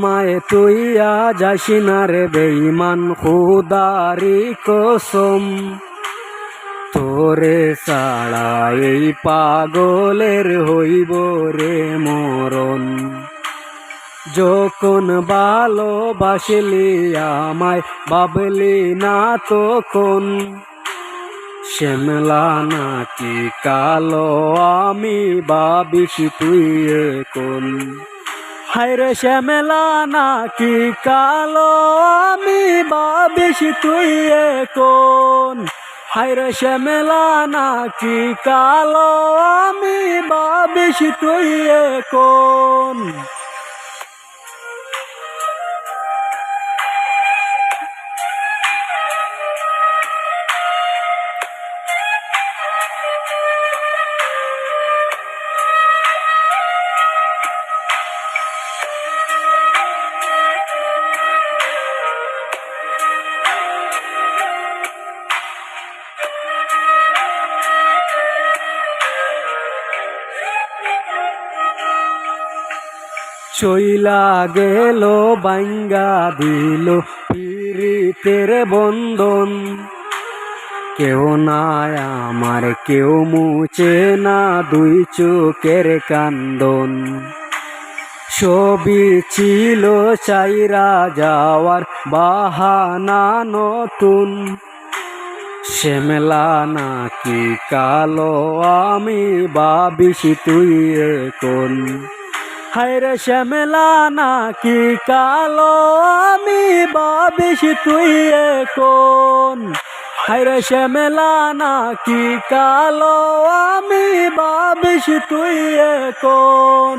আমায় তুইয়া যাস না রে বেঈমান খুদারি কসম, তোরে ছাড়া এই পাগলের হইব রে মরণ। যখন ভালোবাসলি আমায় ভাবলি না তখন, শ্যামলা নাকি কালো আমি ভাবিস তুই এখন। হায়রে শ্যামলা নাকি কালো আমি ভাবিস তুই এখন। হায়রে শ্যামলা নাকি কালো আমি ভাবিস তুই এখন। চইলা গেল বাঙ্গা দিল পিরিতের বন্ধন, কেউ নাই আমার কেউ মুছে না দুই চোখের কান্দন। সবই ছিল চাইরা যাওয়ার বাহানা নতুন, শ্যামলা নাকি কালো আমি ভাবিস তুই এখন। হায়রে শ্যামলা নাকি কালো আমি ভাবিস তুই এখন। হায়রে শ্যামলা নাকি কালো আমি ভাবিস তুই এখন।